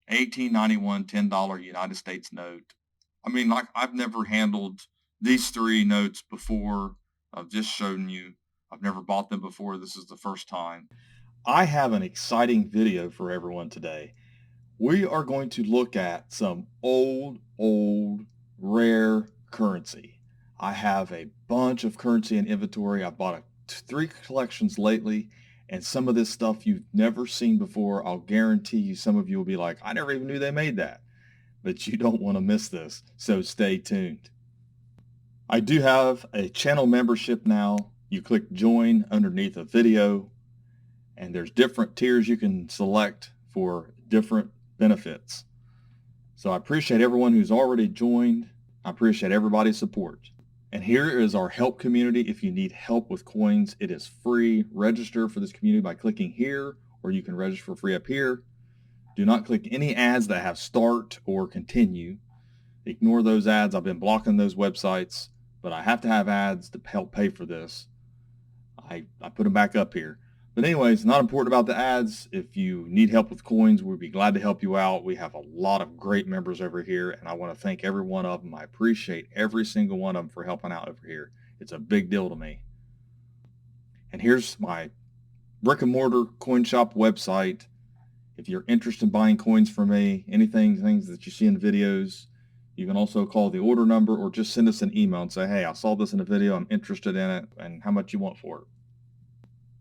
1891 $10 United States note. I mean, like, I've never handled these three notes before. I've just shown you. I've never bought them before. This is the first time. I have an exciting video for everyone today. We are going to look at some old, rare currency. I have a bunch of currency in inventory. I bought three collections lately, and some of this stuff you've never seen before. I'll guarantee you some of you will be like, I never even knew they made that. But you don't want to miss this, so stay tuned. I do have a channel membership now. You click join underneath a video, and there's different tiers you can select for different benefits. So I appreciate everyone who's already joined. I appreciate everybody's support. And here is our help community. If you need help with coins, it is free. Register for this community by clicking here, or you can register for free up here. Do not click any ads that have start or continue. Ignore those ads. I've been blocking those websites, but I have to have ads to help pay for this. I put them back up here. But anyways, not important about the ads. If you need help with coins, we'd be glad to help you out. We have a lot of great members over here, and I want to thank every one of them. I appreciate every single one of them for helping out over here. It's a big deal to me. And here's my brick and mortar coin shop website. If you're interested in buying coins from me, things that you see in videos, you can also call the order number or just send us an email and say, hey, I saw this in a video, I'm interested in it, and how much you want for it.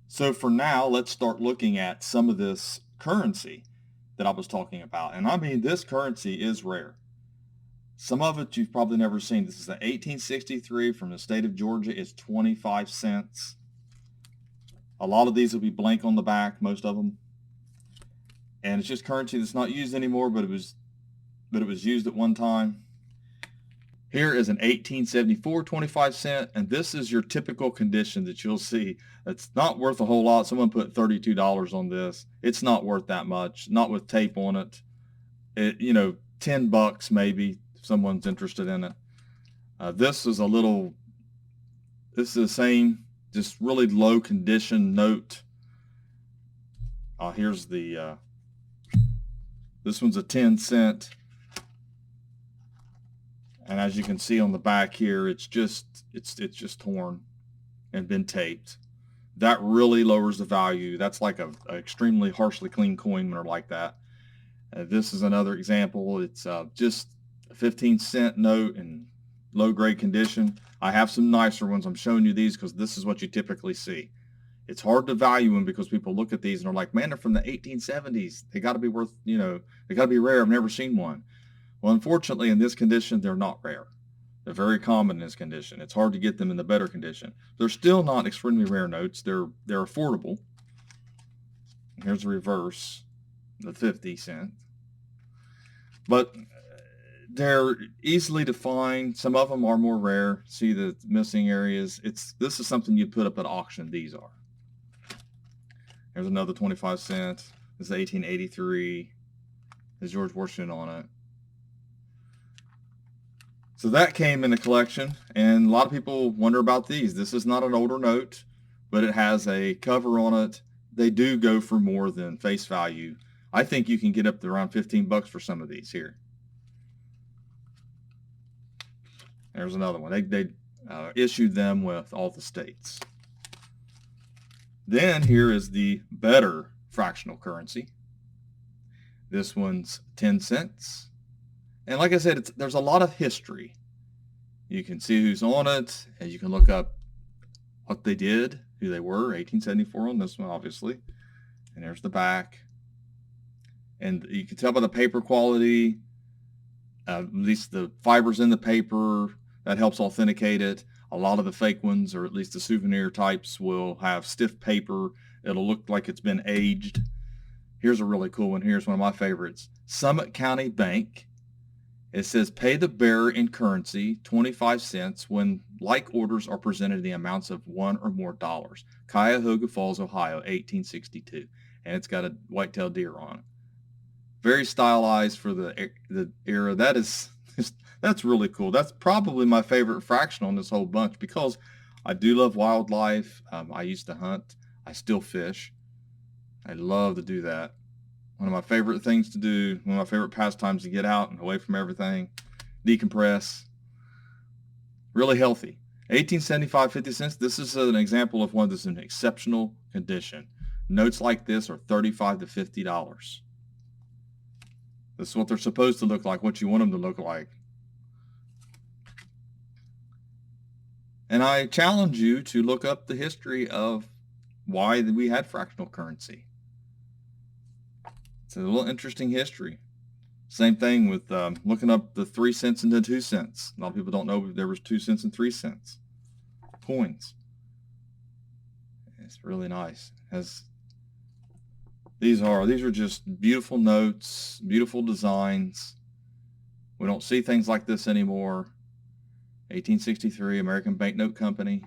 So for now, let's start looking at some of this currency that I was talking about. And I mean, this currency is rare. Some of it you've probably never seen. This is an 1863 from the state of Georgia. It's 25 cents. A lot of these will be blank on the back, most of them. And it's just currency that's not used anymore, but it was used at one time. Here is an 1874 25 cent, and this is your typical condition that you'll see. It's not worth a whole lot. Someone put $32 on this. It's not worth that much, not with tape on it. $10 maybe if someone's interested in it. This is the same, just really low condition note. Here's this one's a 10 cent. And as you can see on the back here, it's just torn and been taped. That really lowers the value. That's like a extremely harshly clean coin when they're like that. This is another example. It's just a 15-cent note in low grade condition. I have some nicer ones. I'm showing you these because this is what you typically see. It's hard to value them because people look at these and are like, man, they're from the 1870s. They got to be worth, they got to be rare. I've never seen one. Well, unfortunately, in this condition, they're not rare. They're very common in this condition. It's hard to get them in the better condition. They're still not extremely rare notes. They're affordable. Here's the reverse, the 50 cent. But they're easily to find. Some of them are more rare. See the missing areas. This is something you'd put up at auction. These are. There's another 25 cent. This is 1883. There's George Washington on it. So that came in the collection, and a lot of people wonder about these. This is not an older note, but it has a cover on it. They do go for more than face value. I think you can get up to around $15 for some of these here. There's another one. They issued them with all the states. Then here is the better fractional currency. This one's 10 cents. And like I said, there's a lot of history. You can see who's on it, and you can look up what they did, who they were. 1874 on this one, obviously. And there's the back. And you can tell by the paper quality, at least the fibers in the paper, that helps authenticate it. A lot of the fake ones, or at least the souvenir types, will have stiff paper. It'll look like it's been aged. Here's a really cool one. Here's one of my favorites. Summit County Bank. It says, pay the bearer in currency, 25 cents, when like orders are presented in the amounts of $1 or more. Cuyahoga Falls, Ohio, 1862. And it's got a white-tailed deer on it. Very stylized for the era. That's really cool. That's probably my favorite fractional in this whole bunch because I do love wildlife. I used to hunt. I still fish. I love to do that. One of my favorite things to do, one of my favorite pastimes to get out and away from everything, decompress. Really healthy. 1875, 50 cents. This is an example of one that's in exceptional condition. Notes like this are $35 to $50. This is what they're supposed to look like, what you want them to look like. And I challenge you to look up the history of why we had fractional currency. It's a little interesting history. Same thing with looking up the 3 cents and the 2 cents. A lot of people don't know there was 2 cents and 3 cents coins. It's really nice. These are just beautiful notes, beautiful designs. We don't see things like this anymore. 1863, American Banknote Company.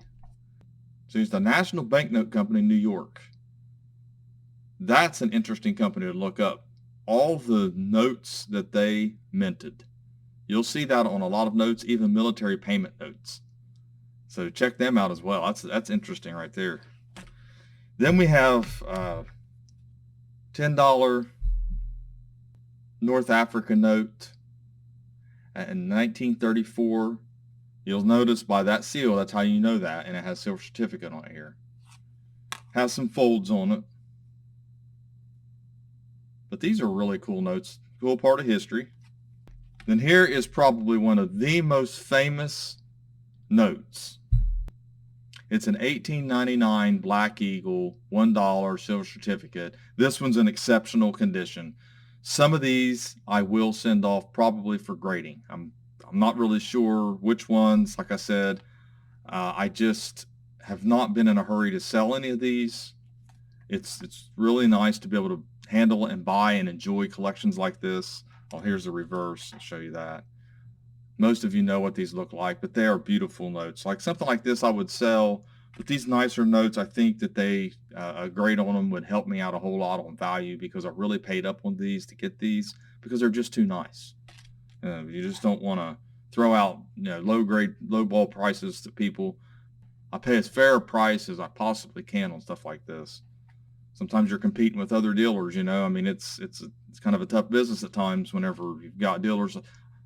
So it's the National Banknote Company, New York. That's an interesting company to look up. All the notes that they minted. You'll see that on a lot of notes, even military payment notes. So check them out as well. That's interesting right there. Then we have $10 North Africa note in 1934. You'll notice by that seal, that's how you know that, and it has silver certificate on it here. Has some folds on it. But these are really cool notes, cool part of history. Then here is probably one of the most famous notes. It's an 1899 Black Eagle $1 silver certificate. This one's in exceptional condition. Some of these I will send off probably for grading. I'm not really sure which ones. Like I said, I just have not been in a hurry to sell any of these. It's really nice to be able to handle and buy and enjoy collections like this. Oh, here's the reverse. I'll show you that. Most of you know what these look like, but they are beautiful notes. Like something like this I would sell, but these nicer notes, I think that a grade on them would help me out a whole lot on value, because I really paid up on these to get these because they're just too nice. You just don't want to throw out low grade, low ball prices to people. I pay as fair a price as I possibly can on stuff like this. Sometimes you're competing with other dealers, I mean, it's kind of a tough business at times whenever you've got dealers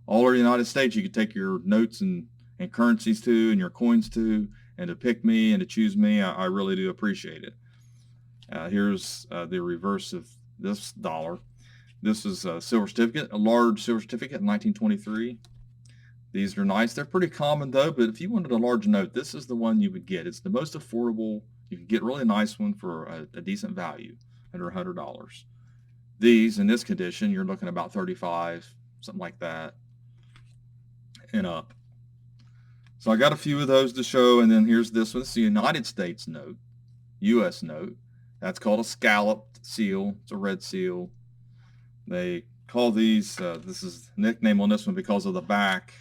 all over the United States. You could take your notes and currencies to, and your coins to, and to pick me and to choose me. I really do appreciate it. Here's the reverse of this dollar. This is a silver certificate, a large silver certificate in 1923. These are nice. They're pretty common though, but if you wanted a large note, this is the one you would get. It's the most affordable. You can get a really nice one for a decent value, under $100. These, in this condition, you're looking about $35, something like that, and up. So I got a few of those to show, and then here's this one. It's the United States note, U.S. note. That's called a scalloped seal. It's a red seal. They call these, this is the nickname on this one because of the back.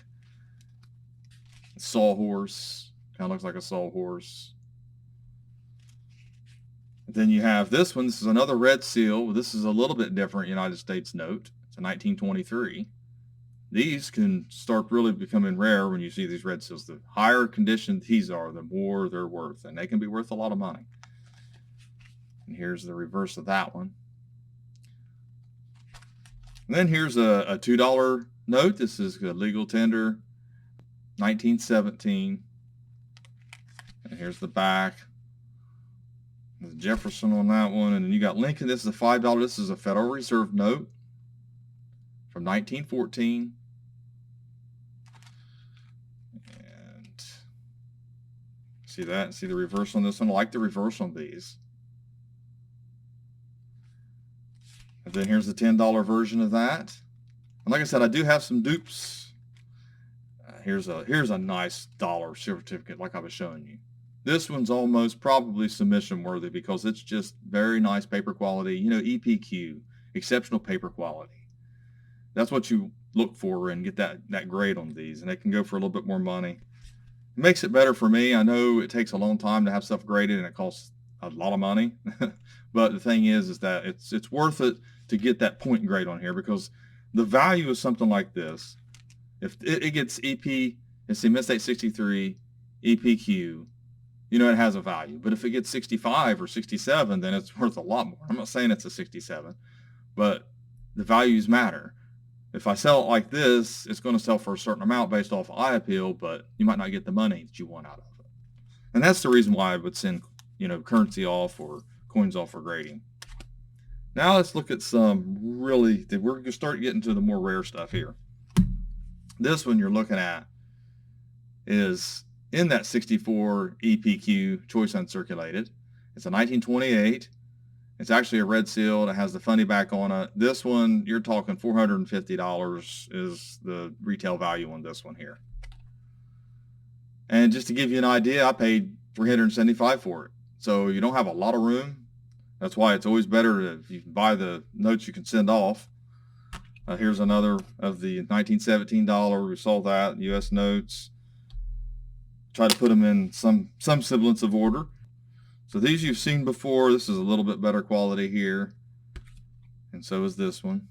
Sawhorse. Kind of looks like a sawhorse. Then you have this one. This is another red seal. This is a little bit different United States note. It's a 1923. These can start really becoming rare when you see these red seals. The higher condition these are, the more they're worth, and they can be worth a lot of money. And here's the reverse of that one. And then here's a $2 note. This is a legal tender, 1917. And here's the back. There's Jefferson on that one. And then you got Lincoln. This is a $5. This is a Federal Reserve note from 1914. And see that? See the reverse on this one? I like the reverse on these. And then here's the $10 version of that. And like I said, I do have some dupes. Here's a nice dollar silver certificate like I was showing you. This one's almost probably submission worthy because it's just very nice paper quality. EPQ, exceptional paper quality. That's what you look for and get that grade on these, and it can go for a little bit more money. It makes it better for me. I know it takes a long time to have stuff graded and it costs a lot of money, but the thing is that it's worth it to get that point grade on here, because the value of something like this, if it gets EP, it's the Mid-State 63 EPQ, it has a value. But if it gets 65 or 67, then it's worth a lot more. I'm not saying it's a 67, but the values matter. If I sell it like this, it's going to sell for a certain amount based off eye appeal, but you might not get the money that you want out of it. And that's the reason why I would send, currency off or coins off for grading. Now let's look at some we're going to start getting to the more rare stuff here. This one you're looking at is in that 64 EPQ choice uncirculated. It's a 1928. It's actually a red seal. It has the funny back on it. This one, you're talking $450 is the retail value on this one here. And just to give you an idea, I paid $375 for it. So you don't have a lot of room. That's why it's always better if you buy the notes you can send off. Here's another of the 1917 dollar. We saw that, U.S. notes. Try to put them in some semblance of order. So these you've seen before. This is a little bit better quality here. And so is this one.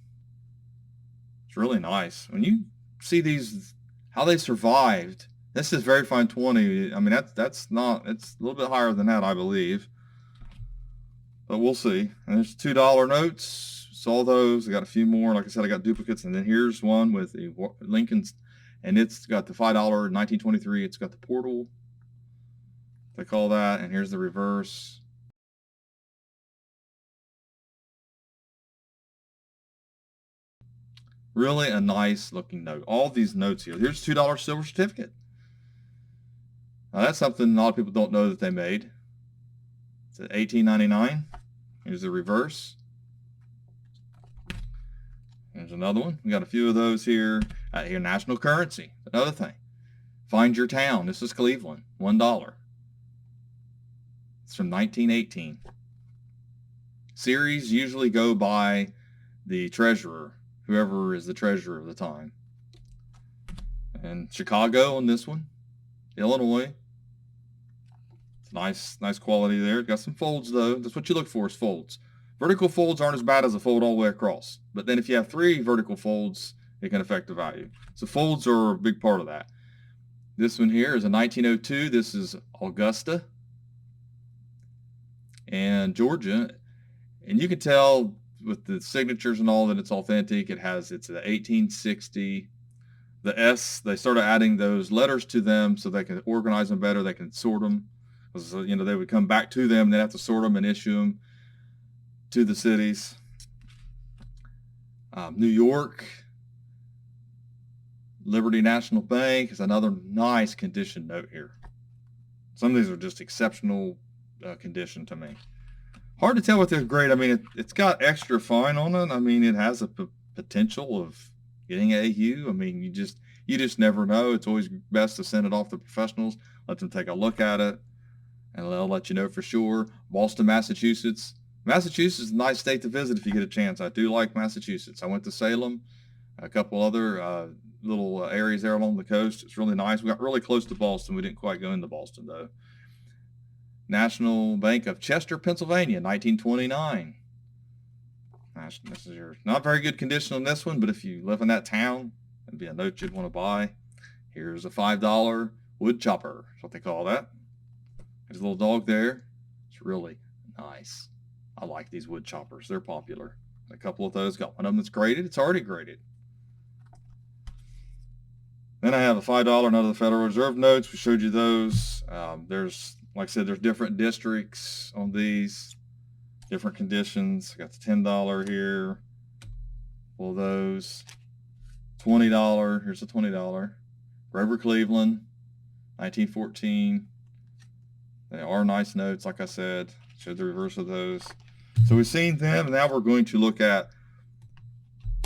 It's really nice. When you see these, how they survived. This is very fine 20. I mean, that's not, it's a little bit higher than that, I believe. But we'll see. And there's $2 notes. Saw those. I got a few more. Like I said, I got duplicates. And then here's one with the Lincoln's, and it's got the $5 1923. It's got the portal. They call that. And here's the reverse. Really a nice looking note. All these notes here. Here's a $2 silver certificate. Now that's something a lot of people don't know that they made. It's at $18.99. Here's the reverse. Here's another one. We got a few of those here. Here, national currency. Another thing. Find your town. This is Cleveland. $1. It's from 1918. Series usually go by the treasurer, whoever is the treasurer of the time. And Chicago on this one. Illinois. It's nice quality there. Got some folds though. That's what you look for is folds. Vertical folds aren't as bad as a fold all the way across. But then if you have 3 vertical folds, it can affect the value. So folds are a big part of that. This one here is a 1902. This is Augusta and Georgia. And you can tell with the signatures and all that it's authentic. It's a 1860. The S, they started adding those letters to them so they can organize them better. They can sort them. Because, they would come back to them. They'd have to sort them and issue them to the cities. New York, Liberty National Bank is another nice condition note here. Some of these are just exceptional condition to me. Hard to tell what they're grade. I mean, it's got extra fine on it. I mean, it has a potential of getting AU. I mean, you just never know. It's always best to send it off to professionals, let them take a look at it, and they'll let you know for sure. Boston, Massachusetts. Massachusetts is a nice state to visit if you get a chance. I do like Massachusetts. I went to Salem, a couple other little areas there along the coast. It's really nice. We got really close to Boston. We didn't quite go into Boston, though. National Bank of Chester, Pennsylvania, 1929. This is not very good condition on this one, but if you live in that town, it'd be a note you'd want to buy. Here's a $5 wood chopper. That's what they call that. There's a little dog there. It's really nice. I like these wood choppers. They're popular. A couple of those. Got one of them that's graded. It's already graded. Then I have a $5 and other Federal Reserve notes. We showed you those. There's, like I said, there's different districts on these, different conditions. I got the $10 here. All those. $20. Here's a $20. Grover Cleveland, 1914. They are nice notes, like I said. Showed the reverse of those. So we've seen them, and now we're going to look at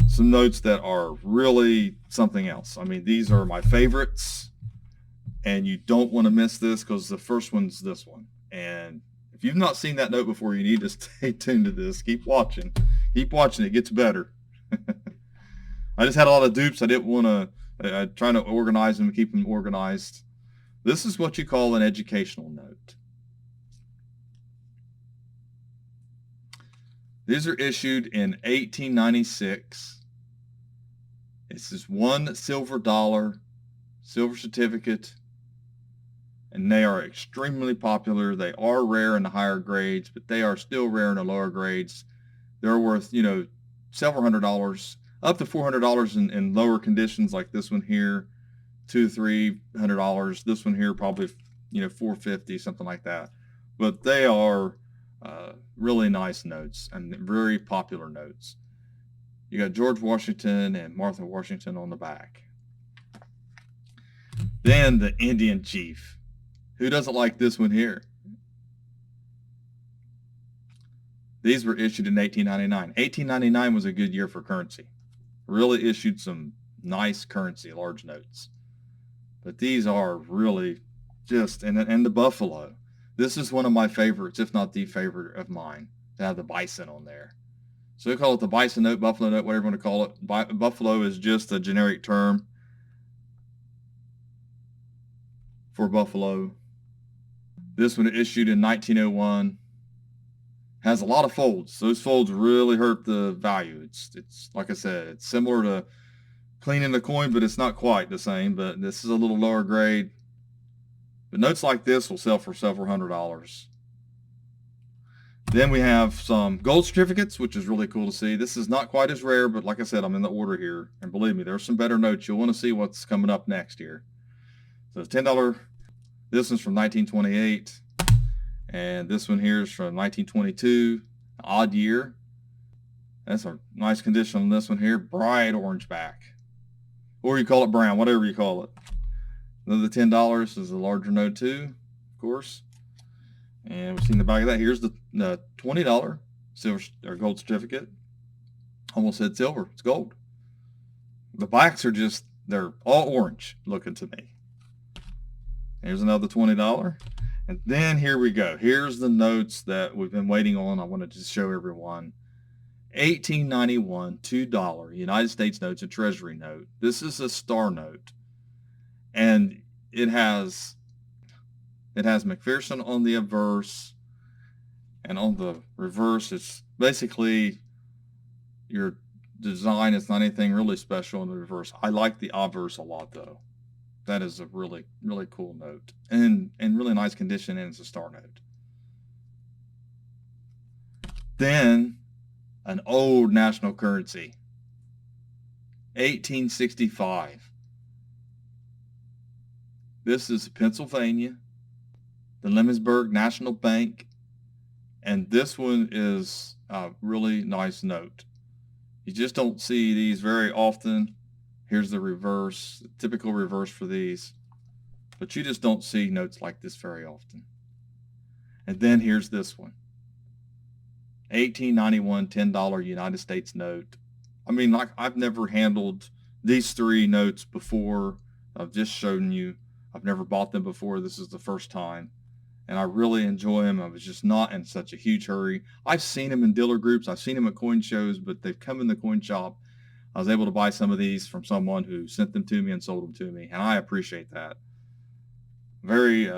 some notes that are really something else. I mean, these are my favorites, and you don't want to miss this because the first one's this one. And if you've not seen that note before, you need to stay tuned to this. Keep watching. Keep watching. It gets better. I just had a lot of dupes. I didn't want to, I'm trying to organize them, keep them organized. This is what you call an educational note. These are issued in 1896. This is $1 silver certificate, and they are extremely popular. They are rare in the higher grades, but they are still rare in the lower grades. They're worth, several $100s, up to $400 in lower conditions like this one here, $200 to $300. This one here probably, $450, something like that. But they are really nice notes and very popular notes. You got George Washington and Martha Washington on the back. Then the Indian Chief. Who doesn't like this one here? These were issued in 1899. 1899 was a good year for currency. Really issued some nice currency, large notes. But these are really just, and the buffalo. This is one of my favorites, if not the favorite of mine, to have the bison on there. So we call it the bison note, buffalo note, whatever you want to call it. Buffalo is just a generic term for buffalo. This one issued in 1901. Has a lot of folds. Those folds really hurt the value. It's like I said, it's similar to cleaning the coin, but it's not quite the same. But this is a little lower grade. But notes like this will sell for several $100s. Then we have some gold certificates, which is really cool to see. This is not quite as rare, but like I said, I'm in the order here. And believe me, there's some better notes. You'll want to see what's coming up next year. So it's $10. This one's from 1928. And this one here is from 1922. Odd year. That's a nice condition on this one here. Bright orange back. Or you call it brown, whatever you call it. Another $10 is a larger note too, of course. And we've seen the back of that. Here's the $20 silver or gold certificate. Almost said silver. It's gold. The backs are just, they're all orange looking to me. Here's another $20. And then here we go. Here's the notes that we've been waiting on. I wanted to show everyone. 1891 $2 United States notes, a treasury note. This is a star note. And it has McPherson on the obverse, and on the reverse it's basically your design. It's not anything really special in the reverse. I like the obverse a lot though. That is a really, really cool note and really nice condition, and it's a star note. Then an old national currency, 1865. This is Pennsylvania, the Lemondsburg National Bank, and this one is a really nice note. You just don't see these very often. Here's the reverse, the typical reverse for these. But you just don't see notes like this very often. And then here's this one. 1891 $10 United States note. I mean, like, I've never handled these three notes before. I've just shown you. I've never bought them before. This is the first time. And I really enjoy them. I was just not in such a huge hurry. I've seen them in dealer groups. I've seen them at coin shows, but they've come in the coin shop. I was able to buy some of these from someone who sent them to me and sold them to me, and I appreciate that. Very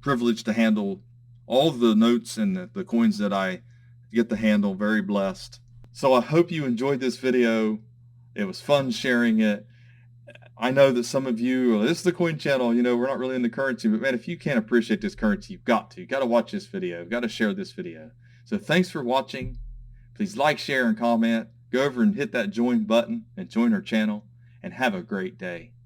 privileged to handle all of the notes and the coins that I get to handle. Very blessed. So I hope you enjoyed this video. It was fun sharing it. I know that some of you, this is the Coin Channel, we're not really into currency, but man, if you can't appreciate this currency, you've got to. You've got to watch this video. You've got to share this video. So thanks for watching. Please like, share, and comment. Go over and hit that join button and join our channel, and have a great day.